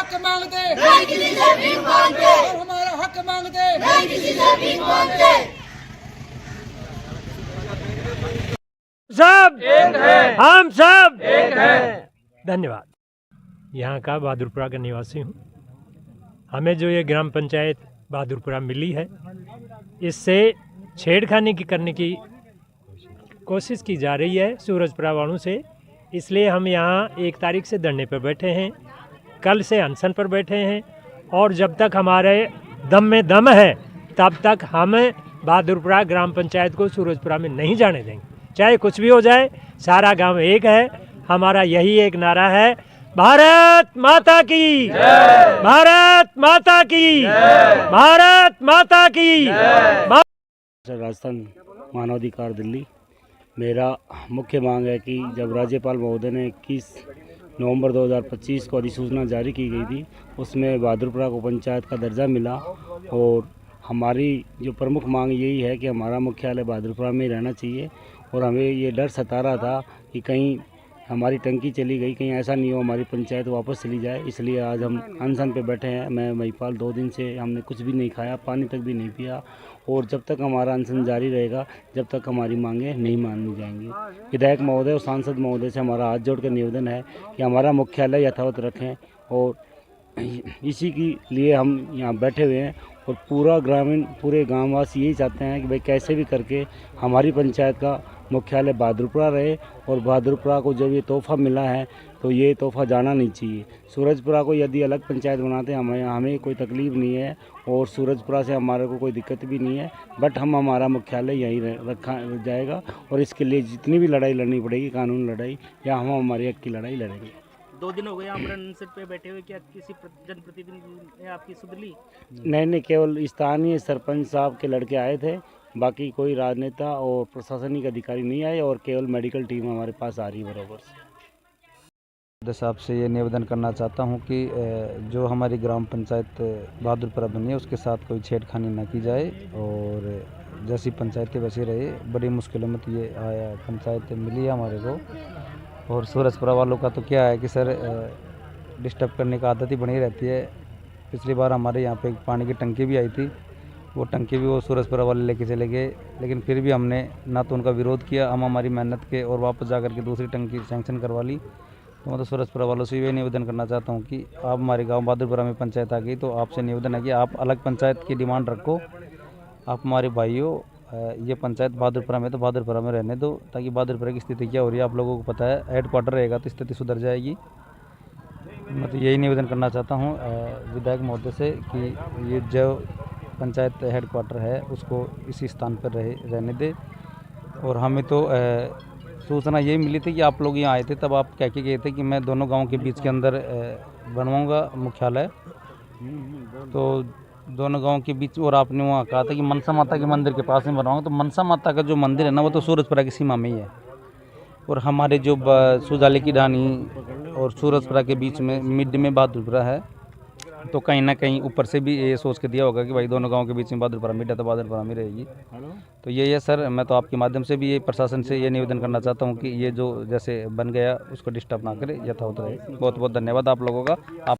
हक मांगते नहीं किसी से भीख मांगते, और हमारा हक मांगते नहीं किसी से भीख मांगते। सब एक है, हम सब एक है। धन्यवाद। यहाँ का बहादुरपुरा का निवासी हूँ। हमें जो ये ग्राम पंचायत बहादुरपुरा मिली है, इससे छेड़खानी करने की कोशिश की जा रही है सूरजपुरा वालों से। इसलिए हम यहाँ 1 तारीख से धरने पर बैठे हैं, कल से अनशन पर बैठे हैं, और जब तक हमारे दम में दम है तब तक हम बहादुरपुरा ग्राम पंचायत को सूरजपुरा में नहीं जाने देंगे। चाहे कुछ भी हो जाए, सारा गांव एक है। हमारा यही एक नारा है, भारत माता की, भारत माता की, भारत माता की। राजस्थान मानवाधिकार दिल्ली। मेरा मुख्य मांग है कि जब राज्यपाल महोदय ने 21 नवंबर 2025 को अधिसूचना जारी की गई थी, उसमें बहादुरपुरा को पंचायत का दर्जा मिला, और हमारी जो प्रमुख मांग यही है कि हमारा मुख्यालय बहादुरपुरा में रहना चाहिए। और हमें ये डर सता रहा था कि कहीं हमारी टंकी चली गई, कहीं ऐसा नहीं हो हमारी पंचायत वापस चली जाए। इसलिए आज हम अनशन पे बैठे हैं। मैं महिपाल 2 दिन से हमने कुछ भी नहीं खाया, पानी तक भी नहीं पिया, और जब तक हमारा अनशन जारी रहेगा, जब तक हमारी मांगें नहीं मानी जाएंगी। विधायक महोदय और सांसद महोदय से हमारा हाथ जोड़ कर निवेदन है कि हमारा मुख्यालय यथावत रखें, और इसी के लिए हम यहाँ बैठे हुए हैं। और पूरे गाँववासी यही चाहते हैं कि भाई कैसे भी करके हमारी पंचायत का मुख्यालय बहादुरपुरा रहे, और बहादुरपुरा को जब ये तोहफ़ा मिला है तो ये तोहफ़ा जाना नहीं चाहिए। सूरजपुरा को यदि अलग पंचायत बनाते हैं हमें कोई तकलीफ़ नहीं है, और सूरजपुरा से हमारे को कोई दिक्कत भी नहीं है, बट हमारा मुख्यालय यहीं रखा जाएगा। और इसके लिए जितनी भी लड़ाई लड़नी पड़ेगी, कानून लड़ाई या हम हमारे हक की लड़ाई लड़ेंगे। 2 दिन हो गए यहाँ पर अनशन पे बैठे हुए, क्या किसी जनप्रतिनिधि ने आपकी सुध ली? नहीं, केवल स्थानीय सरपंच साहब के लड़के आए थे, बाकी कोई राजनेता और प्रशासनिक अधिकारी नहीं आए, और केवल मेडिकल टीम हमारे पास आ रही है बराबर से। साहब से ये निवेदन करना चाहता हूँ कि जो हमारी ग्राम पंचायत बहादुरपुरा बनी है उसके साथ कोई छेड़खानी न की जाए, और जैसी पंचायत वैसी रहे। बड़ी मुश्किलों में तो ये आया पंचायत मिली है हमारे को। और सूरजपुरा वालों का तो क्या है कि सर डिस्टर्ब करने का आदत ही बनी रहती है। पिछली बार हमारे यहाँ पे पानी की टंकी भी आई थी, वो टंकी भी वो सूरजपुरा वाले लेके चले गए, लेकिन फिर भी हमने ना तो उनका विरोध किया, हम हमारी मेहनत के और वापस जाकर के दूसरी टंकी सैंक्शन करवा ली। तो मैं तो सूरजपुरा वालों से ये निवेदन करना चाहता हूँ कि आप हमारे गांव बहादुरपुरा में पंचायत आ गई, तो आपसे निवेदन है कि आप अलग पंचायत की डिमांड रखो। आप हमारे भाई हो, ये पंचायत बहादुरपुरा में तो बहादुरपुरा में रहने दो, ताकि बहादुरपुरा की स्थिति क्या हो रही है आप लोगों को पता है। हेडक्वार्टर रहेगा तो स्थिति सुधर जाएगी। मैं तो यही निवेदन करना चाहता हूँ विधायक महोदय से कि ये जो पंचायत हेडक्वार्टर है उसको इसी स्थान पर रहने दे। और हमें तो सूचना यही मिली थी कि आप लोग यहाँ आए थे, तब आप कह के गए थे कि मैं दोनों गाँव के बीच के अंदर बनवाऊँगा मुख्यालय, तो दोनों गांव के बीच। और आपने वहाँ कहा था कि मनसा माता के मंदिर के पास में बनवाऊंगा, तो मनसा माता का जो मंदिर है ना वो तो सूरजपुरा की सीमा में ही है, और हमारे जो सुजाले की ढानी और सूरजपुरा के बीच में मिड में बहादुरपुरा है, तो कहीं ना कहीं ऊपर से भी ये सोच के दिया होगा कि भाई दोनों गांव के बीच में बहादुरपुरा मिड है तो बहादुरपुरा में रहेगी। तो ये है सर, मैं तो आपके माध्यम से भी ये प्रशासन से ये निवेदन करना चाहता हूँ कि ये जो जैसे बन गया उसको डिस्टर्ब ना करे, यथावत रहे। बहुत बहुत धन्यवाद आप लोगों का। आप